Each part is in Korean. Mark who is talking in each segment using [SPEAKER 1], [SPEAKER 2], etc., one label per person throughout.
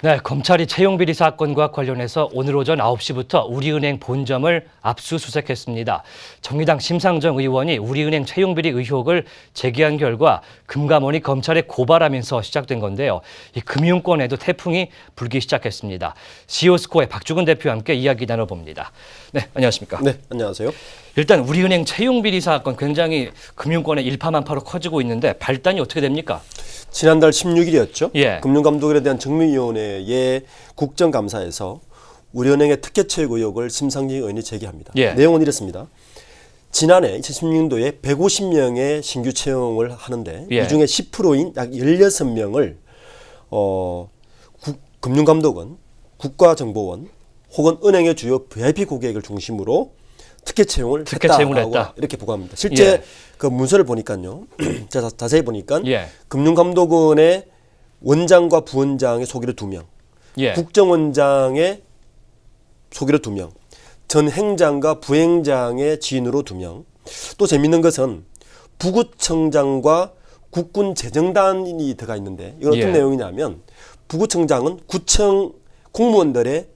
[SPEAKER 1] 네, 검찰이 채용비리 사건과 관련해서 오늘 오전 9시부터 우리은행 본점을 압수수색했습니다. 정의당 심상정 의원이 우리은행 채용비리 의혹을 제기한 결과 금감원이 검찰에 고발하면서 시작된 건데요. 이 금융권에도 태풍이 불기 시작했습니다. 시오스코의 박주근 대표와 함께 이야기 나눠봅니다. 네, 안녕하십니까?
[SPEAKER 2] 네, 안녕하세요.
[SPEAKER 1] 일단 우리은행 채용비리 사건 굉장히 금융권에 일파만파로 커지고 있는데 발단이 어떻게 됩니까?
[SPEAKER 2] 지난달 16일이었죠.
[SPEAKER 1] 예.
[SPEAKER 2] 금융감독원에 대한 정무위원회의 국정감사에서 우리은행의 특혜채용 의혹을 심상정 의원이 제기합니다.
[SPEAKER 1] 예.
[SPEAKER 2] 내용은 이렇습니다. 지난해 2016년도에 150명의 신규 채용을 하는데
[SPEAKER 1] 예.
[SPEAKER 2] 이 중에 10%인 약 16명을 금융감독원, 국가정보원 혹은 은행의 주요 VIP 고객을 중심으로 특혜 채용을 했다. 이렇게 보고합니다. 실제
[SPEAKER 1] 예.
[SPEAKER 2] 그 문서를 보니까요. 제가 자세히 보니까
[SPEAKER 1] 예.
[SPEAKER 2] 금융감독원의 원장과 부원장의 소개로 2명,
[SPEAKER 1] 예.
[SPEAKER 2] 국정원장의 소개로 2명, 전 행장과 부행장의 지인으로 2명. 또 재밌는 것은 부구청장과 국군재정단이 들어가 있는데 이건 어떤
[SPEAKER 1] 예.
[SPEAKER 2] 내용이냐면 부구청장은 구청 공무원들의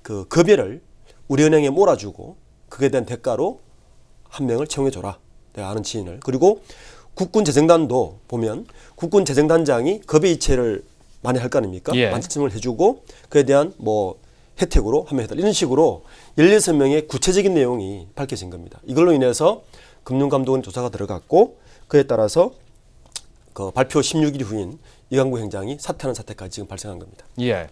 [SPEAKER 2] 그 급여를 우리은행에 몰아주고 그에 대한 대가로 한 명을 채용해줘라. 내가 아는 지인을. 그리고 국군재정단도 보면 국군재정단장이 급여 이체를 많이 할 거 아닙니까?
[SPEAKER 1] 예.
[SPEAKER 2] 만지침을 해주고 그에 대한 뭐 혜택으로 한 명 해달라. 이런 식으로 16명의 구체적인 내용이 밝혀진 겁니다. 이걸로 인해서 금융감독원 조사가 들어갔고 그에 따라서 그 발표 16일 후인 이강구 행장이 사퇴하는 사태까지 지금 발생한 겁니다.
[SPEAKER 1] 예.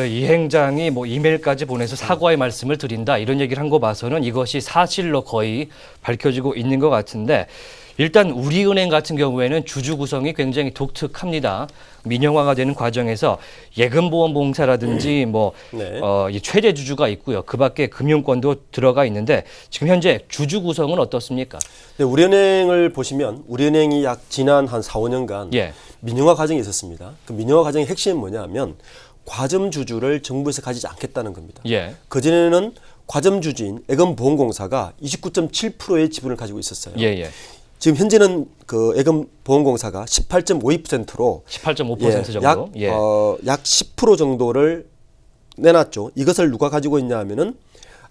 [SPEAKER 1] 이 행장이 뭐 이메일까지 보내서 사과의 말씀을 드린다 이런 얘기를 한 거 봐서는 이것이 사실로 거의 밝혀지고 있는 것 같은데 일단 우리은행 같은 경우에는 주주 구성이 굉장히 독특합니다. 민영화가 되는 과정에서 예금보험공사라든지 뭐
[SPEAKER 2] 네.
[SPEAKER 1] 이 최대 주주가 있고요. 그밖에 금융권도 들어가 있는데 지금 현재 주주 구성은 어떻습니까?
[SPEAKER 2] 네, 우리은행을 보시면 우리은행이 약 지난 한 4, 5년간
[SPEAKER 1] 예.
[SPEAKER 2] 민영화 과정이 있었습니다. 그 민영화 과정의 핵심은 뭐냐면 과점 주주를 정부에서 가지지 않겠다는 겁니다.
[SPEAKER 1] 예.
[SPEAKER 2] 그전에는 과점 주주인 애금보험공사가 29.7%의 지분을 가지고 있었어요.
[SPEAKER 1] 예, 예.
[SPEAKER 2] 지금 현재는 그 애금보험공사가 18.52%로
[SPEAKER 1] 18.5% 정도.
[SPEAKER 2] 약 10% 정도를 내놨죠. 이것을 누가 가지고 있냐 하면은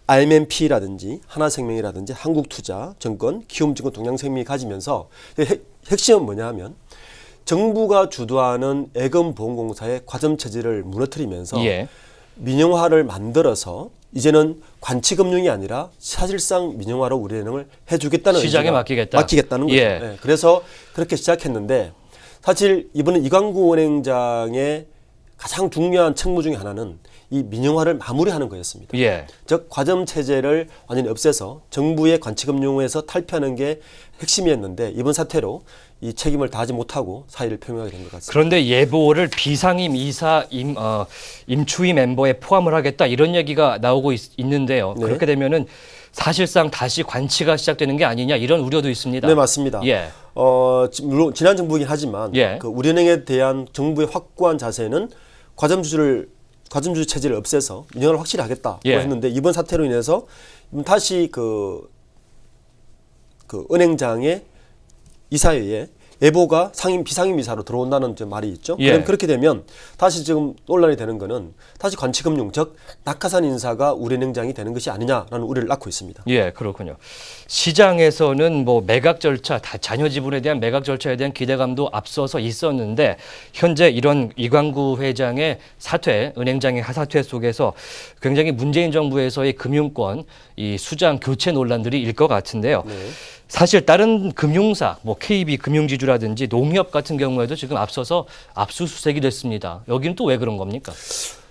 [SPEAKER 2] RMP라든지 하나생명이라든지 한국투자증권, 키움증권, 동양생명이 가지면서 핵심은 뭐냐 하면 정부가 주도하는 애금보험공사의 과점체제를 무너뜨리면서
[SPEAKER 1] 예.
[SPEAKER 2] 민영화를 만들어서 이제는 관치금융이 아니라 사실상 민영화로 우리은행을 해주겠다는
[SPEAKER 1] 시장에
[SPEAKER 2] 맡기겠다는 거죠.
[SPEAKER 1] 예.
[SPEAKER 2] 네, 그래서 그렇게 시작했는데 사실 이번에 이광구 은행장의 가장 중요한 책무 중에 하나는 이 민영화를 마무리하는 거였습니다.
[SPEAKER 1] 예.
[SPEAKER 2] 즉 과점 체제를 완전히 없애서 정부의 관치금융에서 탈피하는 게 핵심이었는데 이번 사태로 이 책임을 다하지 못하고 사의를 표명하게 된 것 같습니다.
[SPEAKER 1] 그런데 예보를 비상임 이사 임추위 멤버에 포함을 하겠다 이런 얘기가 나오고 있는데요.
[SPEAKER 2] 네.
[SPEAKER 1] 그렇게 되면은 사실상 다시 관치가 시작되는 게 아니냐 이런 우려도 있습니다.
[SPEAKER 2] 네, 맞습니다.
[SPEAKER 1] 예.
[SPEAKER 2] 물론 지난 정부이긴 하지만
[SPEAKER 1] 예.
[SPEAKER 2] 그 우리은행에 대한 정부의 확고한 자세는 과점주주 체제를 없애서 민영화를 확실히 하겠다고
[SPEAKER 1] 예.
[SPEAKER 2] 했는데 이번 사태로 인해서 다시 그 은행장의 이사회에 예보가 비상임 이사로 들어온다는 말이 있죠.
[SPEAKER 1] 예.
[SPEAKER 2] 그럼 그렇게 되면 다시 지금 논란이 되는 거는 다시 관치금융 즉 낙하산 인사가 우리은행장이 되는 것이 아니냐라는 우려를 낳고 있습니다.
[SPEAKER 1] 예, 그렇군요. 시장에서는 뭐 매각 절차, 자녀 지분에 대한 매각 절차에 대한 기대감도 앞서서 있었는데 현재 이런 이광구 회장의 사퇴, 은행장의 사퇴 속에서 굉장히 문재인 정부에서의 금융권 이 수장 교체 논란들이 일 것 같은데요.
[SPEAKER 2] 네.
[SPEAKER 1] 사실 다른 금융사, 뭐 KB 금융지주라든지 농협 같은 경우에도 지금 앞서서 압수수색이 됐습니다. 여기는 또 왜 그런 겁니까?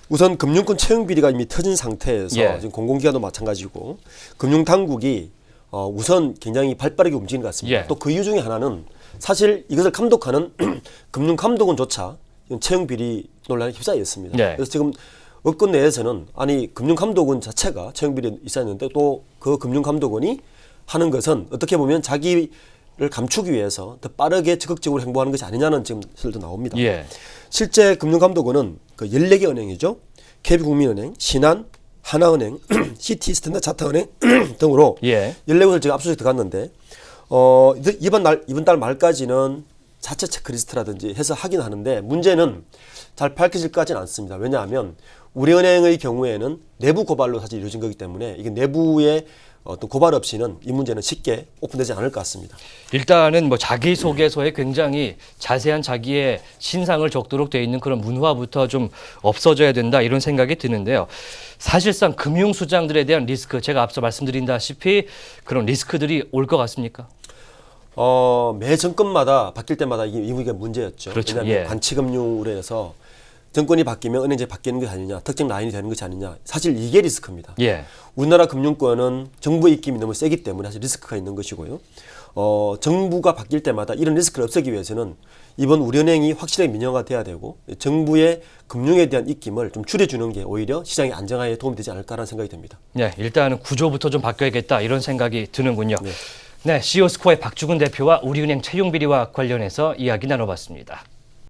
[SPEAKER 2] 우선 금융권 채용 비리가 이미 터진 상태에서
[SPEAKER 1] 예.
[SPEAKER 2] 지금 공공기관도 마찬가지고 금융당국이 우선 굉장히 발빠르게 움직이는 것 같습니다.
[SPEAKER 1] 예.
[SPEAKER 2] 또 그 이유 중에 하나는 사실 이것을 감독하는 금융감독원조차 채용 비리 논란에 휩싸여 있습니다.
[SPEAKER 1] 예.
[SPEAKER 2] 그래서 지금 업권 내에서는 아니 금융감독원 자체가 채용 비리 있었는데 또 그 금융감독원이 하는 것은 어떻게 보면 자기를 감추기 위해서 더 빠르게 적극적으로 행보하는 것이 아니냐는 지금 설도 나옵니다.
[SPEAKER 1] 예.
[SPEAKER 2] 실제 금융감독원은 그 14개 은행이죠. KB국민은행, 신한, 하나은행, 시티스탠다드 차타은행 등으로
[SPEAKER 1] 예.
[SPEAKER 2] 14곳을 지금 압수수색 들어갔는데 이번 달 말까지는 자체 체크리스트라든지 해서 하긴 하는데 문제는 잘 밝혀질까지는 않습니다. 왜냐하면 우리은행의 경우에는 내부 고발로 사실 이루어진 거기 때문에 이게 내부의 어떤 고발 없이는 이 문제는 쉽게 오픈되지 않을 것 같습니다.
[SPEAKER 1] 일단은 뭐 자기소개서에 굉장히 자세한 자기의 신상을 적도록 되어 있는 그런 문화부터 좀 없어져야 된다 이런 생각이 드는데요. 사실상 금융수장들에 대한 리스크, 제가 앞서 말씀드린다시피 그런 리스크들이 올 것 같습니까?
[SPEAKER 2] 매 정권마다 바뀔 때마다 이게 문제였죠.
[SPEAKER 1] 그렇죠.
[SPEAKER 2] 왜냐하면
[SPEAKER 1] 예.
[SPEAKER 2] 관치금융으로 해서 정권이 바뀌면 은행제 바뀌는 것이 아니냐, 특정 라인이 되는 것이 아니냐. 사실 이게 리스크입니다.
[SPEAKER 1] 예.
[SPEAKER 2] 우리나라 금융권은 정부의 입김이 너무 세기 때문에 사실 리스크가 있는 것이고요. 정부가 바뀔 때마다 이런 리스크를 없애기 위해서는 이번 우리은행이 확실하게 민영화돼야 되고 정부의 금융에 대한 입김을 좀 줄여주는 게 오히려 시장의 안정화에 도움이 되지 않을까라는 생각이 듭니다.
[SPEAKER 1] 네, 일단은 구조부터 좀 바뀌어야겠다 이런 생각이 드는군요. 네, CEO 스코어의 박주근 대표와 우리은행 채용 비리와 관련해서 이야기 나눠봤습니다.